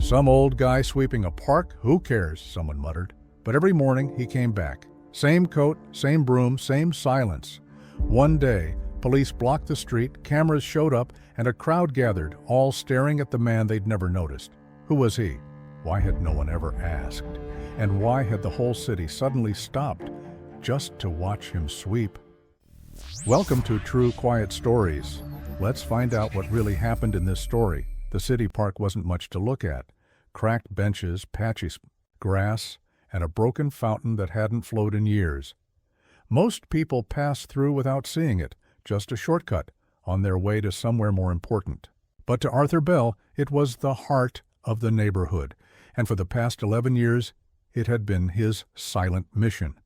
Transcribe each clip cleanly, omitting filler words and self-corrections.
"Some old guy sweeping a park? Who cares?" someone muttered. But every morning he came back. Same coat, same broom, same silence. One day, police blocked the street, cameras showed up, and a crowd gathered, all staring at the man they'd never noticed. Who was he? Why had no one ever asked? And why had the whole city suddenly stopped just to watch him sweep? Welcome to True Quiet Stories. Let's find out what really happened in this story. The city park wasn't much to look at. Cracked benches, patchy grass, and a broken fountain that hadn't flowed in years. Most people passed through without seeing it, just a shortcut, on their way to somewhere more important. But to Arthur Bell, it was the heart of the neighborhood, and for the past 11 years, it had been his silent mission.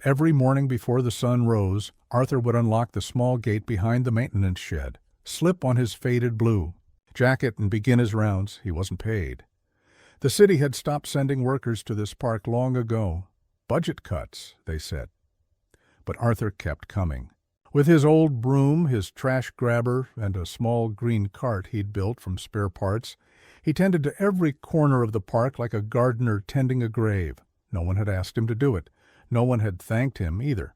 Every morning before the sun rose, Arthur would unlock the small gate behind the maintenance shed, slip on his faded blue jacket and begin his rounds. He wasn't paid. The city had stopped sending workers to this park long ago. Budget cuts, they said. But Arthur kept coming. With his old broom, his trash grabber, and a small green cart he'd built from spare parts, he tended to every corner of the park like a gardener tending a grave. No one had asked him to do it. No one had thanked him either.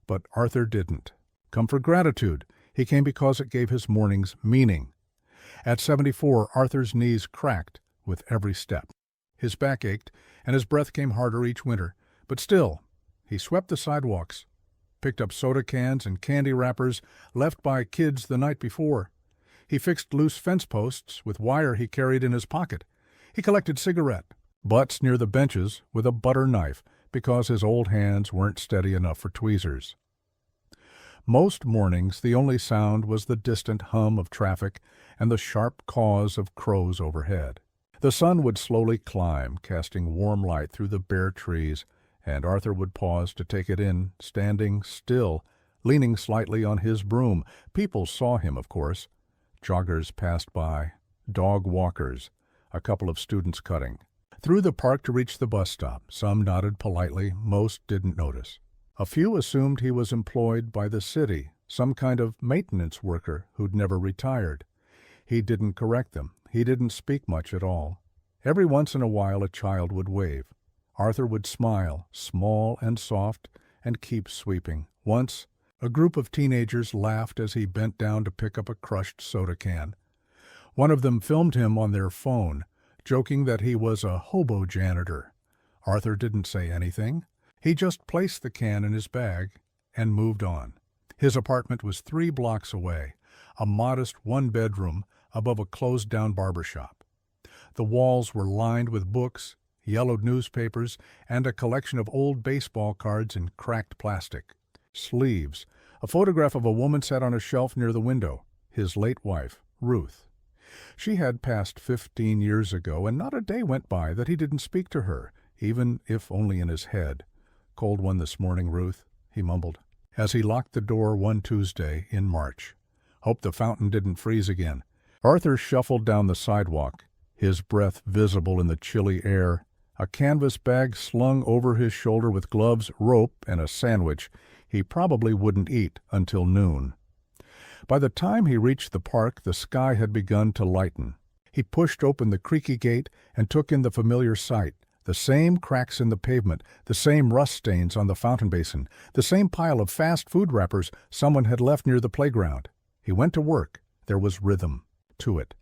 But Arthur didn't. Come for gratitude. He came because it gave his mornings meaning. At 74, Arthur's knees cracked with every step. His back ached, and his breath came harder each winter. But still, he swept the sidewalks, picked up soda cans and candy wrappers left by kids the night before. He fixed loose fence posts with wire he carried in his pocket. He collected cigarette butts near the benches with a butter knife because his old hands weren't steady enough for tweezers. Most mornings, the only sound was the distant hum of traffic and the sharp caws of crows overhead. The sun would slowly climb, casting warm light through the bare trees, and Arthur would pause to take it in, standing still, leaning slightly on his broom. People saw him, of course. Joggers passed by, dog walkers, a couple of students cutting. Through the park to reach the bus stop, some nodded politely, most didn't notice. A few assumed he was employed by the city, some kind of maintenance worker who'd never retired. He didn't correct them. He didn't speak much at all. Every once in a while a child would wave. Arthur would smile, small and soft, and keep sweeping. Once, a group of teenagers laughed as he bent down to pick up a crushed soda can. One of them filmed him on their phone, joking that he was a hobo janitor. Arthur didn't say anything. He just placed the can in his bag and moved on. His apartment was 3 blocks away, a modest one-bedroom above a closed-down barber shop. The walls were lined with books, yellowed newspapers, and a collection of old baseball cards in cracked plastic. Sleeves. A photograph of a woman sat on a shelf near the window, his late wife, Ruth. She had passed 15 years ago, and not a day went by that he didn't speak to her, even if only in his head. "Cold one this morning, Ruth," he mumbled, as he locked the door one Tuesday in March. Hope the fountain didn't freeze again. Arthur shuffled down the sidewalk, his breath visible in the chilly air, a canvas bag slung over his shoulder with gloves, rope, and a sandwich he probably wouldn't eat until noon. By the time he reached the park, the sky had begun to lighten. He pushed open the creaky gate and took in the familiar sight. The same cracks in the pavement, the same rust stains on the fountain basin, the same pile of fast food wrappers someone had left near the playground. He went to work. There was rhythm to it.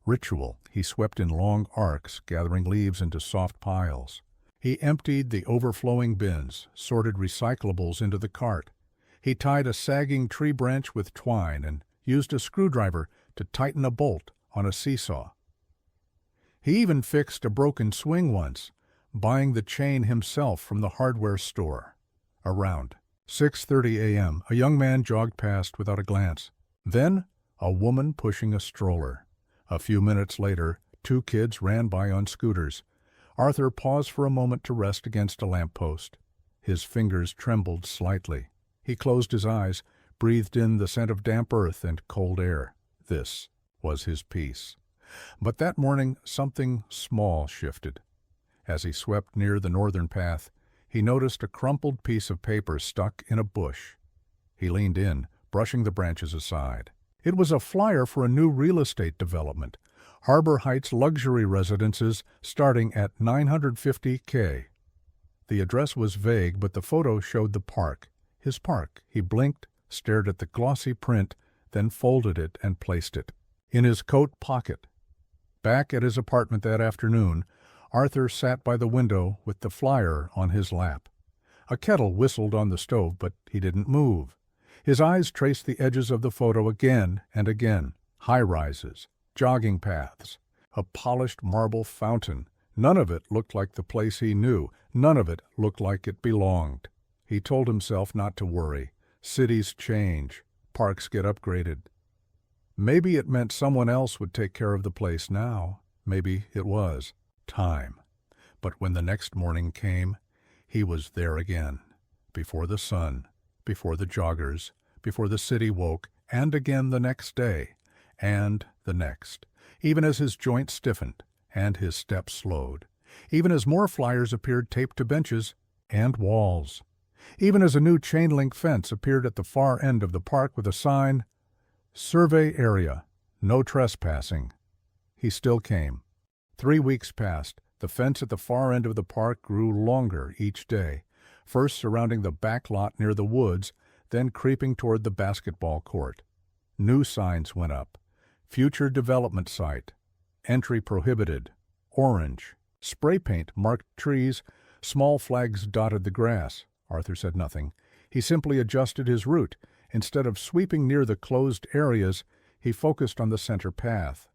Ritual. He swept in long arcs, gathering leaves into soft piles. He emptied the overflowing bins, sorted recyclables into the cart. He tied a sagging tree branch with twine and used a screwdriver to tighten a bolt on a seesaw. He even fixed a broken swing once, buying the chain himself from the hardware store. Around 6:30 a.m., a young man jogged past without a glance. Then, a woman pushing a stroller. A few minutes later, 2 kids ran by on scooters. Arthur paused for a moment to rest against a lamppost. His fingers trembled slightly. He closed his eyes, breathed in the scent of damp earth and cold air. This was his peace. But that morning, something small shifted. As he swept near the northern path, he noticed a crumpled piece of paper stuck in a bush. He leaned in, brushing the branches aside. It was a flyer for a new real estate development. Harbor Heights luxury residences starting at $950K. The address was vague, but the photo showed the park. His park. He blinked, stared at the glossy print, then folded it and placed it in his coat pocket. Back at his apartment that afternoon, Arthur sat by the window with the flyer on his lap. A kettle whistled on the stove, but he didn't move. His eyes traced the edges of the photo again and again. High-rises, jogging paths, a polished marble fountain. None of it looked like the place he knew. None of it looked like it belonged. He told himself not to worry. Cities change. Parks get upgraded. Maybe it meant someone else would take care of the place now. Maybe it was time. But when the next morning came, he was there again. Before the sun, before the joggers, before the city woke, and again the next day, and the next, even as his joints stiffened and his steps slowed, even as more flyers appeared taped to benches and walls, even as a new chain-link fence appeared at the far end of the park with a sign, "Survey area, no trespassing." He still came. 3 weeks passed. The fence at the far end of the park grew longer each day, first surrounding the back lot near the woods, then creeping toward the basketball court. New signs went up. Future development site. Entry prohibited. Orange. Spray paint marked trees. Small flags dotted the grass. Arthur said nothing. He simply adjusted his route. Instead of sweeping near the closed areas, he focused on the center path.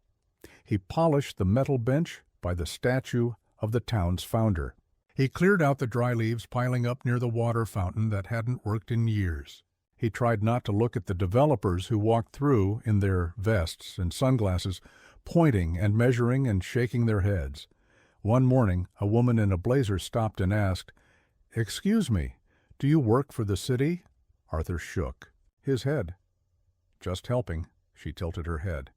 He polished the metal bench by the statue of the town's founder. He cleared out the dry leaves piling up near the water fountain that hadn't worked in years. He tried not to look at the developers who walked through in their vests and sunglasses, pointing and measuring and shaking their heads. One morning, a woman in a blazer stopped and asked, "Excuse me, do you work for the city?" Arthur shook his head. "Just helping." She tilted her head.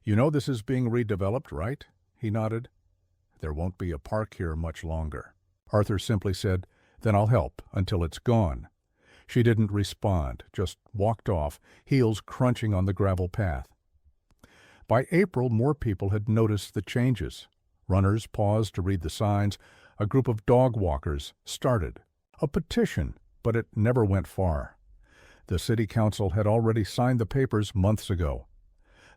"You know this is being redeveloped, right?" He nodded. "There won't be a park here much longer." Arthur simply said, "Then I'll help until it's gone." She didn't respond, just walked off, heels crunching on the gravel path. By April, more people had noticed the changes. Runners paused to read the signs. A group of dog walkers started. A petition, but it never went far. The city council had already signed the papers months ago.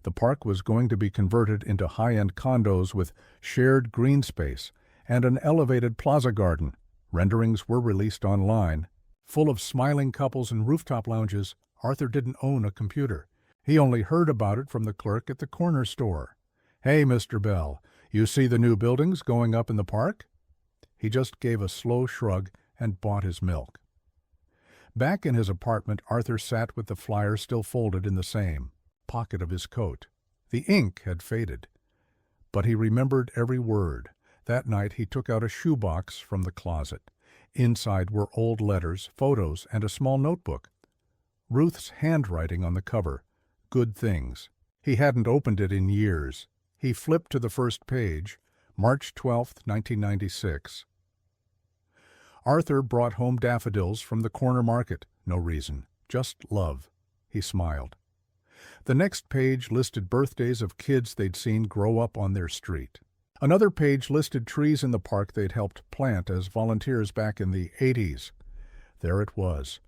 The park was going to be converted into high-end condos with shared green space and an elevated plaza garden. Renderings were released online. Full of smiling couples and rooftop lounges, Arthur didn't own a computer. He only heard about it from the clerk at the corner store. "Hey, Mr. Bell, you see the new buildings going up in the park?" He just gave a slow shrug and bought his milk. Back in his apartment, Arthur sat with the flyer still folded in the same pocket of his coat. The ink had faded, but he remembered every word. That night he took out a shoebox from the closet. Inside were old letters, photos, and a small notebook. Ruth's handwriting on the cover. Good things. He hadn't opened it in years. He flipped to the first page. March 12, 1996. Arthur brought home daffodils from the corner market. No reason. Just love. He smiled. The next page listed birthdays of kids they'd seen grow up on their street. Another page listed trees in the park they'd helped plant as volunteers back in the 80s. There it was.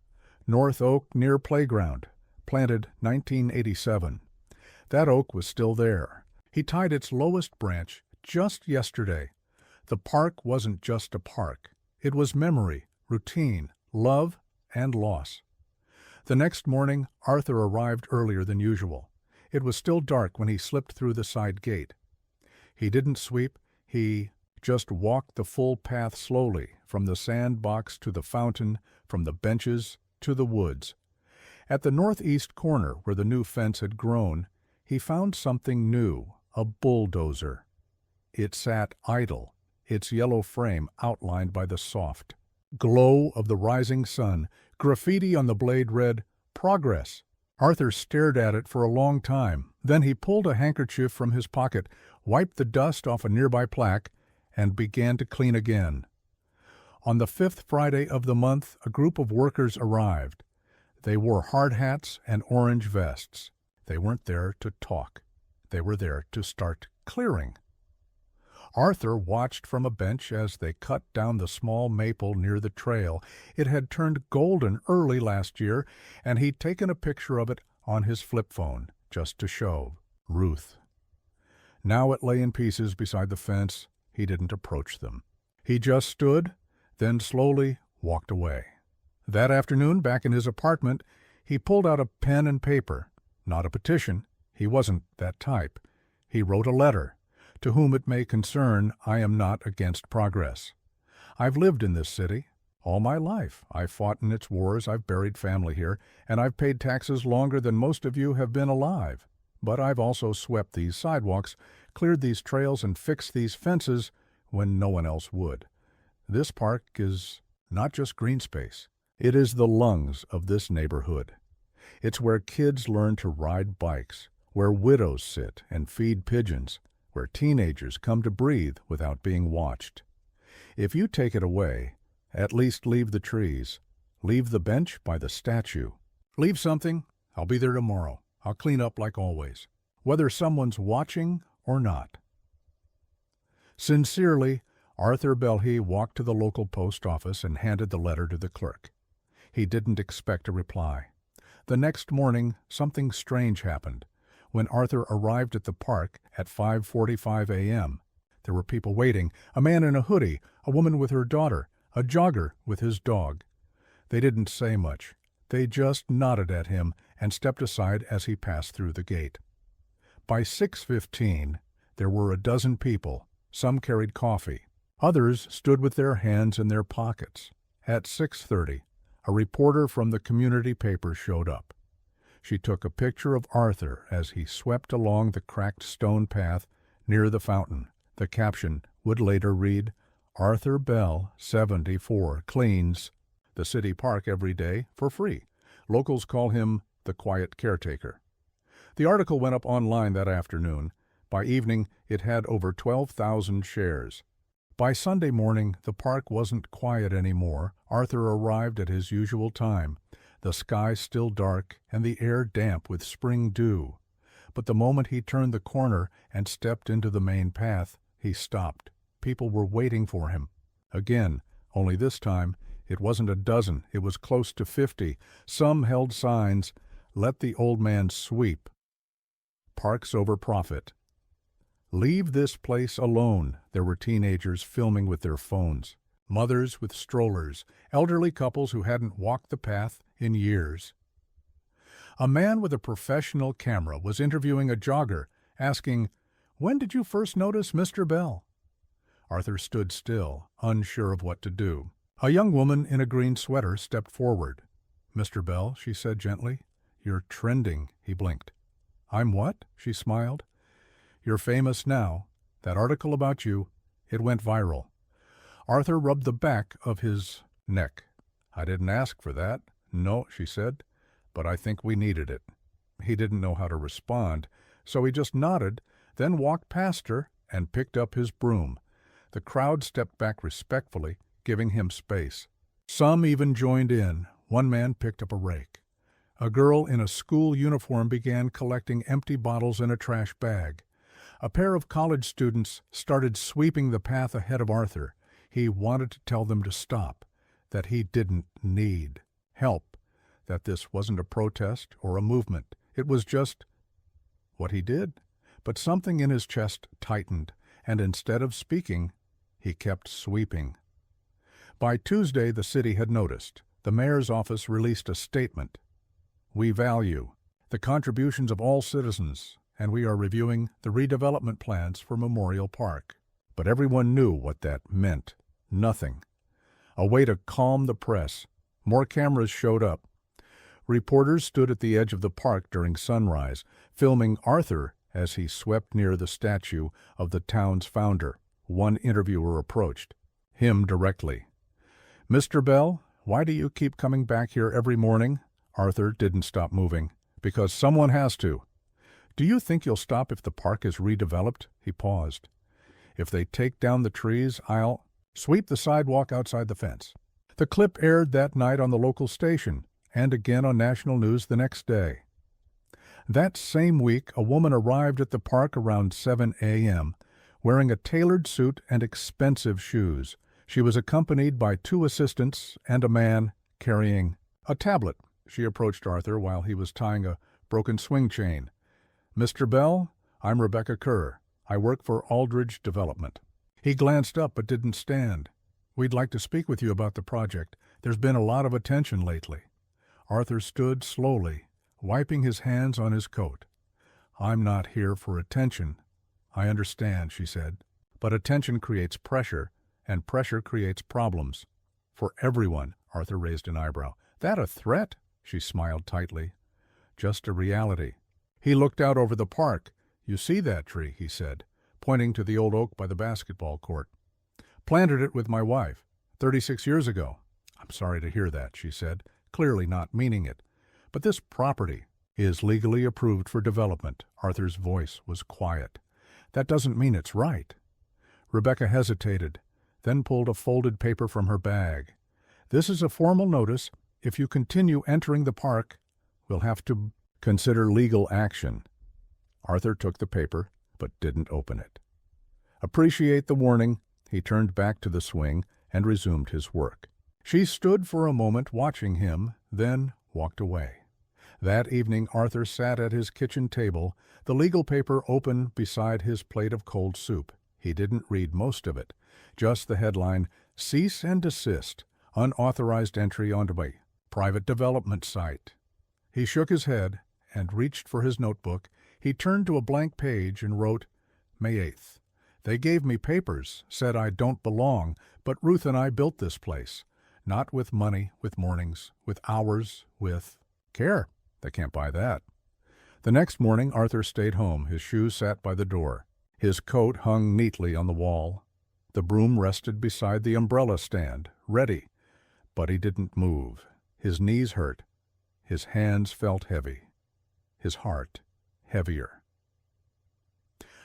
North Oak near playground. Planted 1987. That oak was still there. He tied its lowest branch just yesterday. The park wasn't just a park. It was memory, routine, love, and loss. The next morning, Arthur arrived earlier than usual. It was still dark when he slipped through the side gate. He didn't sweep. He just walked the full path slowly, from the sandbox to the fountain, from the benches to the woods. At the northeast corner, where the new fence had grown, he found something new, a bulldozer. It sat idle, its yellow frame outlined by the soft glow of the rising sun. Graffiti on the blade read, "Progress." Arthur stared at it for a long time. Then he pulled a handkerchief from his pocket, wiped the dust off a nearby plaque, and began to clean again. On the 5th Friday of the month, a group of workers arrived. They wore hard hats and orange vests. They weren't there to talk. They were there to start clearing. Arthur watched from a bench as they cut down the small maple near the trail. It had turned golden early last year, and he'd taken a picture of it on his flip phone, just to show Ruth. Now it lay in pieces beside the fence. He didn't approach them. He just stood, then slowly walked away. That afternoon, back in his apartment, he pulled out a pen and paper. Not a petition. He wasn't that type. He wrote a letter. To whom it may concern, I am not against progress. I've lived in this city all my life. I've fought in its wars, I've buried family here, and I've paid taxes longer than most of you have been alive. But I've also swept these sidewalks, cleared these trails, and fixed these fences when no one else would. This park is not just green space. It is the lungs of this neighborhood. It's where kids learn to ride bikes, where widows sit and feed pigeons, where teenagers come to breathe without being watched. If you take it away, at least leave the trees. Leave the bench by the statue. Leave something. I'll be there tomorrow. I'll clean up like always, whether someone's watching or not. Sincerely, Arthur Belhe walked to the local post office and handed the letter to the clerk. He didn't expect a reply. The next morning, something strange happened. When Arthur arrived at the park at 5:45 a.m., there were people waiting, a man in a hoodie, a woman with her daughter, a jogger with his dog. They didn't say much. They just nodded at him and stepped aside as he passed through the gate. By 6:15, there were a dozen people. Some carried coffee. Others stood with their hands in their pockets. At 6:30, a reporter from the community paper showed up. She took a picture of Arthur as he swept along the cracked stone path near the fountain. The caption would later read, Arthur Bell, 74, cleans the city park every day for free. Locals call him the quiet caretaker. The article went up online that afternoon. By evening, it had over 12,000 shares. By Sunday morning, the park wasn't quiet anymore. Arthur arrived at his usual time. The sky still dark and the air damp with spring dew. But the moment he turned the corner and stepped into the main path, he stopped. People were waiting for him. Again, only this time, it wasn't a dozen, it was close to 50. Some held signs, "Let the old man sweep." Parks over profit. Leave this place alone. There were teenagers filming with their phones, mothers with strollers, elderly couples who hadn't walked the path in years. A man with a professional camera was interviewing a jogger, asking, "When did you first notice Mr. Bell?" Arthur stood still, unsure of what to do. A young woman in a green sweater stepped forward. "Mr. Bell," she said gently, "you're trending." He blinked. "I'm what?" She smiled. "You're famous now. That article about you, it went viral." Arthur rubbed the back of his neck. "I didn't ask for that." "No," she said, "but I think we needed it." He didn't know how to respond, so he just nodded, then walked past her and picked up his broom. The crowd stepped back respectfully, giving him space. Some even joined in. One man picked up a rake. A girl in a school uniform began collecting empty bottles in a trash bag. A pair of college students started sweeping the path ahead of Arthur. He wanted to tell them to stop, that he didn't need help, that this wasn't a protest or a movement. It was just what he did. But something in his chest tightened, and instead of speaking, he kept sweeping. By Tuesday, the city had noticed. The mayor's office released a statement. "We value the contributions of all citizens, and we are reviewing the redevelopment plans for Memorial Park." But everyone knew what that meant. Nothing. A way to calm the press. More cameras showed up. Reporters stood at the edge of the park during sunrise, filming Arthur as he swept near the statue of the town's founder. One interviewer approached him directly. "Mr. Bell, why do you keep coming back here every morning?" Arthur didn't stop moving. "Because someone has to." "Do you think you'll stop if the park is redeveloped?" He paused. "If they take down the trees, I'll sweep the sidewalk outside the fence." The clip aired that night on the local station, and again on national news the next day. That same week, a woman arrived at the park around 7 a.m., wearing a tailored suit and expensive shoes. She was accompanied by 2 assistants and a man carrying a tablet. She approached Arthur while he was tying a broken swing chain. "Mr. Bell, I'm Rebecca Kerr. I work for Aldridge Development." He glanced up but didn't stand. "We'd like to speak with you about the project. There's been a lot of attention lately." Arthur stood slowly, wiping his hands on his coat. "I'm not here for attention." "I understand," she said. "But attention creates pressure, and pressure creates problems. For everyone." Arthur raised an eyebrow. "That a threat?" She smiled tightly. "Just a reality." He looked out over the park. "You see that tree," he said, pointing to the old oak by the basketball court. "Planted it with my wife, 36 years ago." "I'm sorry to hear that," she said, clearly not meaning it. "But this property is legally approved for development." Arthur's voice was quiet. "That doesn't mean it's right." Rebecca hesitated, then pulled a folded paper from her bag. "This is a formal notice. If you continue entering the park, we'll have to consider legal action." Arthur took the paper, but didn't open it. "Appreciate the warning." He turned back to the swing and resumed his work. She stood for a moment watching him, then walked away. That evening Arthur sat at his kitchen table, the legal paper open beside his plate of cold soup. He didn't read most of it, just the headline, "Cease and desist, unauthorized entry onto a private development site." He shook his head and reached for his notebook. He turned to a blank page and wrote, "May 8th. They gave me papers, said I don't belong, but Ruth and I built this place. Not with money, with mornings, with hours, with care. They can't buy that." The next morning Arthur stayed home. His shoes sat by the door. His coat hung neatly on the wall. The broom rested beside the umbrella stand, ready. But he didn't move. His knees hurt. His hands felt heavy. His heart heavier.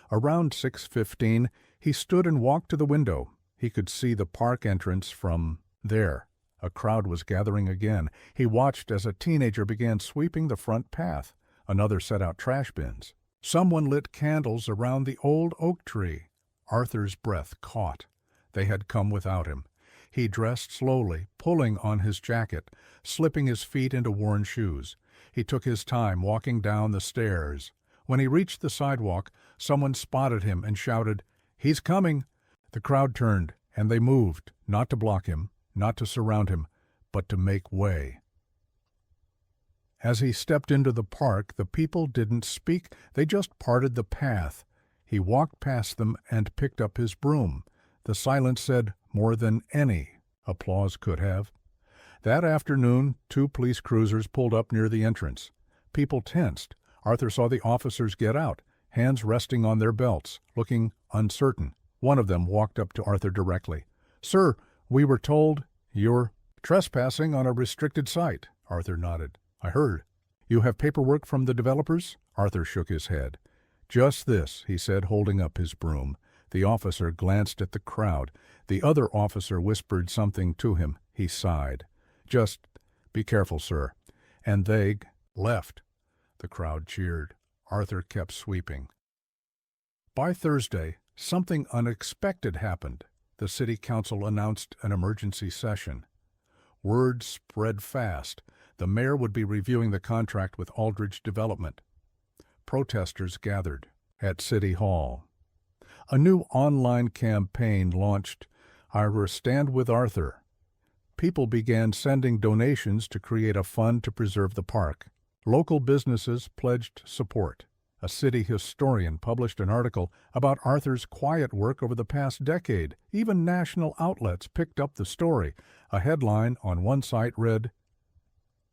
Around 6:15, he stood and walked to the window. He could see the park entrance from there. A crowd was gathering again. He watched as a teenager began sweeping the front path. Another set out trash bins. Someone lit candles around the old oak tree. Arthur's breath caught. They had come without him. He dressed slowly, pulling on his jacket, slipping his feet into worn shoes. He took his time walking down the stairs. When he reached the sidewalk, someone spotted him and shouted, "He's coming!" The crowd turned, and they moved, not to block him, not to surround him, but to make way. As he stepped into the park, the people didn't speak, they just parted the path. He walked past them and picked up his broom. The silence said more than any applause could have. That afternoon, 2 police cruisers pulled up near the entrance. People tensed. Arthur saw the officers get out, hands resting on their belts, looking uncertain. One of them walked up to Arthur directly. "Sir, we were told you're trespassing on a restricted site." Arthur nodded. "I heard." "You have paperwork from the developers?" Arthur shook his head. "Just this," he said, holding up his broom. The officer glanced at the crowd. The other officer whispered something to him. He sighed. "Just be careful, sir." And they left. The crowd cheered. Arthur kept sweeping. By Thursday, something unexpected happened. The city council announced an emergency session. Word spread fast. The mayor would be reviewing the contract with Aldridge Development. Protesters gathered at City Hall. A new online campaign launched, "I Will Stand with Arthur." People began sending donations to create a fund to preserve the park. Local businesses pledged support. A city historian published an article about Arthur's quiet work over the past decade. Even national outlets picked up the story. A headline on one site read,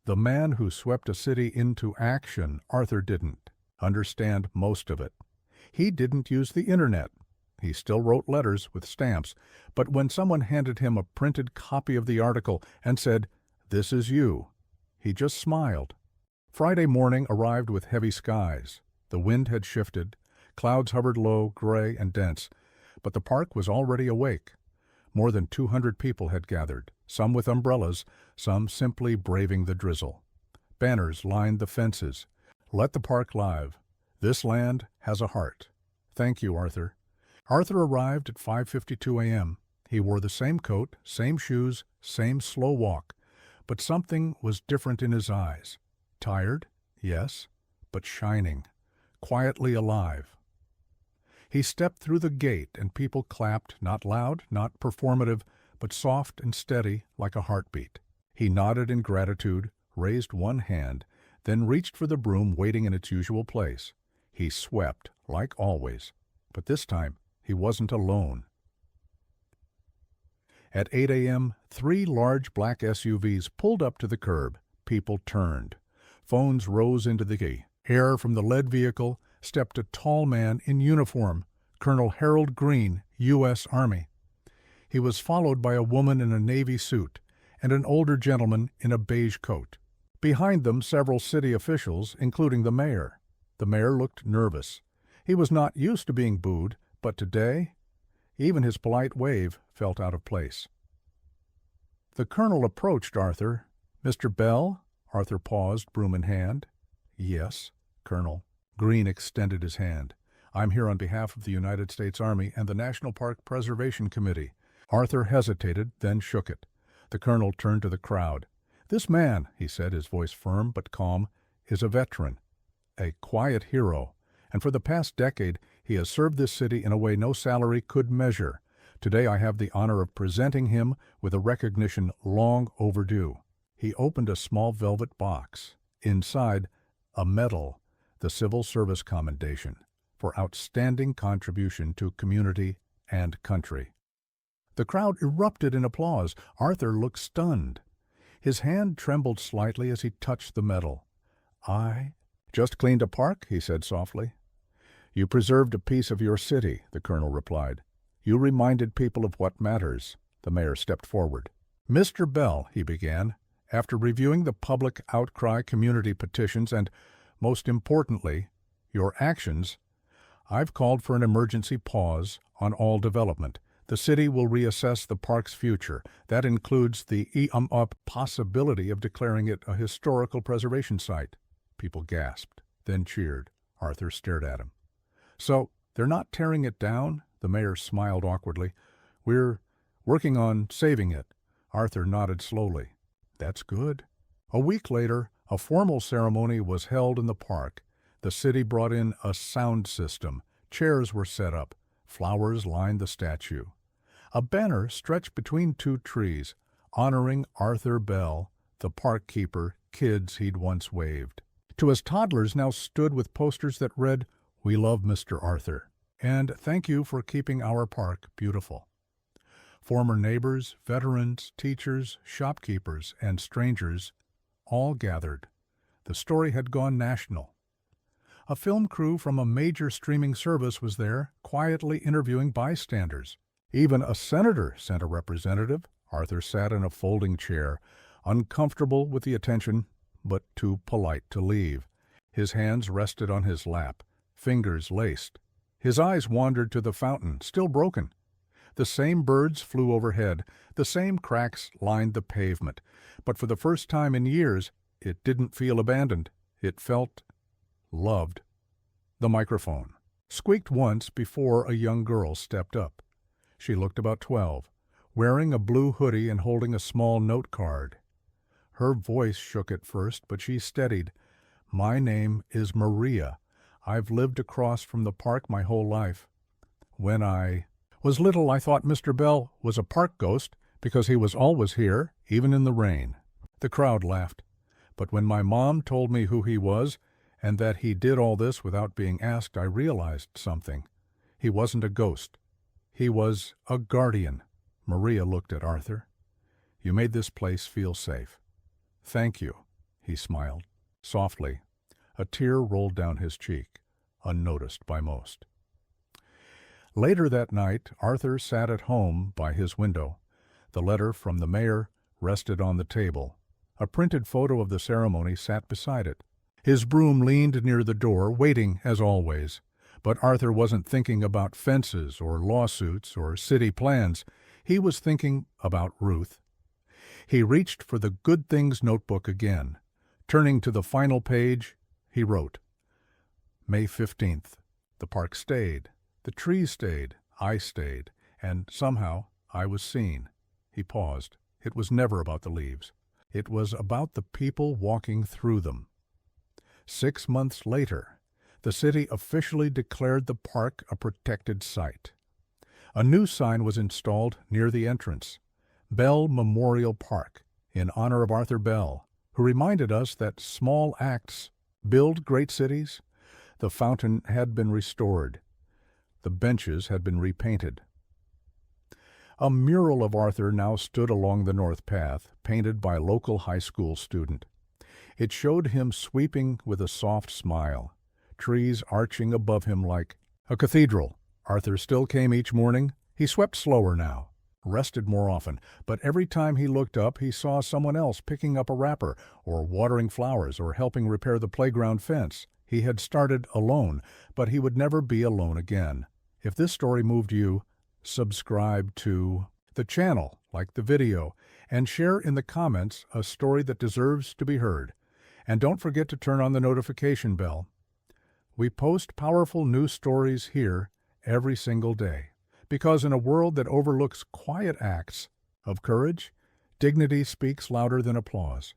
"The man who swept a city into action." Arthur didn't understand most of it. He didn't use the internet. He still wrote letters with stamps, but when someone handed him a printed copy of the article and said, "This is you," he just smiled. Friday morning arrived with heavy skies. The wind had shifted. Clouds hovered low, gray and dense, but the park was already awake. More than 200 people had gathered, some with umbrellas, some simply braving the drizzle. Banners lined the fences. Let the park live. This land has a heart. Thank you, Arthur. Arthur arrived at 5:52 a.m. He wore the same coat, same shoes, same slow walk, but something was different in his eyes. Tired, yes, but shining, quietly alive. He stepped through the gate and people clapped, not loud, not performative, but soft and steady like a heartbeat. He nodded in gratitude, raised one hand, then reached for the broom waiting in its usual place. He swept, like always, but this time he wasn't alone. At 8 a.m., 3 large black SUVs pulled up to the curb. People turned. Phones rose into the air. From the lead vehicle stepped a tall man in uniform, Colonel Harold Green, U.S. Army. He was followed by a woman in a navy suit and an older gentleman in a beige coat. Behind them, several city officials, including the mayor. The mayor looked nervous. He was not used to being booed, but today, even his polite wave felt out of place. The colonel approached Arthur. "Mr. Bell?" Arthur paused, broom in hand. "Yes, Colonel." Green extended his hand. "I'm here on behalf of the United States Army and the National Park Preservation Committee." Arthur hesitated, then shook it. The colonel turned to the crowd. "This man," he said, his voice firm but calm, "is a veteran, a quiet hero, and for the past decade he has served this city in a way no salary could measure. Today I have the honor of presenting him with a recognition long overdue." He opened a small velvet box. Inside, a medal, the Civil Service Commendation, for outstanding contribution to community and country. The crowd erupted in applause. Arthur looked stunned. His hand trembled slightly as he touched the medal. "I just cleaned a park," he said softly. "You preserved a piece of your city," the colonel replied. "You reminded people of what matters." The mayor stepped forward. "Mr. Bell," he began, "after reviewing the public outcry, community petitions, and, most importantly, your actions, I've called for an emergency pause on all development. The city will reassess the park's future. That includes the possibility of declaring it a historical preservation site." People gasped, then cheered. Arthur stared at him. "So, they're not tearing it down?" The mayor smiled awkwardly. "We're working on saving it." Arthur nodded slowly. "That's good." A week later, a formal ceremony was held in the park. The city brought in a sound system. Chairs were set up. Flowers lined the statue. A banner stretched between 2 trees, honoring Arthur Bell, the park keeper kids he'd once waved. To his toddlers now stood with posters that read, "We love Mr. Arthur," and "Thank you for keeping our park beautiful." Former neighbors, veterans, teachers, shopkeepers, and strangers all gathered. The story had gone national. A film crew from a major streaming service was there, quietly interviewing bystanders. Even a senator sent a representative. Arthur sat in a folding chair, uncomfortable with the attention, but too polite to leave. His hands rested on his lap, fingers laced. His eyes wandered to the fountain, still broken. The same birds flew overhead, the same cracks lined the pavement, but for the first time in years, it didn't feel abandoned. It felt loved. The microphone squeaked once before a young girl stepped up. She looked about 12, wearing a blue hoodie and holding a small note card. Her voice shook at first, but she steadied. "My name is Maria. I've lived across from the park my whole life. When I was little, I thought Mr. Bell was a park ghost because he was always here, even in the rain." The crowd laughed. "But when my mom told me who he was and that he did all this without being asked, I realized something. He wasn't a ghost. He was a guardian." Maria looked at Arthur. "You made this place feel safe." "Thank you," he smiled. Softly, a tear rolled down his cheek, unnoticed by most. Later that night, Arthur sat at home by his window. The letter from the mayor rested on the table. A printed photo of the ceremony sat beside it. His broom leaned near the door, waiting as always. But Arthur wasn't thinking about fences or lawsuits or city plans. He was thinking about Ruth. He reached for the Good Things notebook again. Turning to the final page, he wrote, May 15th. The park stayed. The trees stayed. I stayed. And somehow I was seen. He paused. It was never about the leaves. It was about the people walking through them. 6 months later, the city officially declared the park a protected site. A new sign was installed near the entrance, Bell Memorial Park, in honor of Arthur Bell, who reminded us that small acts build great cities. The fountain had been restored. The benches had been repainted. A mural of Arthur now stood along the North Path, painted by a local high school student. It showed him sweeping with a soft smile, trees arching above him like a cathedral. Arthur still came each morning. He swept slower now, rested more often, but every time he looked up he saw someone else picking up a wrapper, or watering flowers, or helping repair the playground fence. He had started alone, but he would never be alone again. If this story moved you, subscribe to the channel, like the video, and share in the comments a story that deserves to be heard. And don't forget to turn on the notification bell. We post powerful news stories here every single day, because in a world that overlooks quiet acts of courage, dignity speaks louder than applause.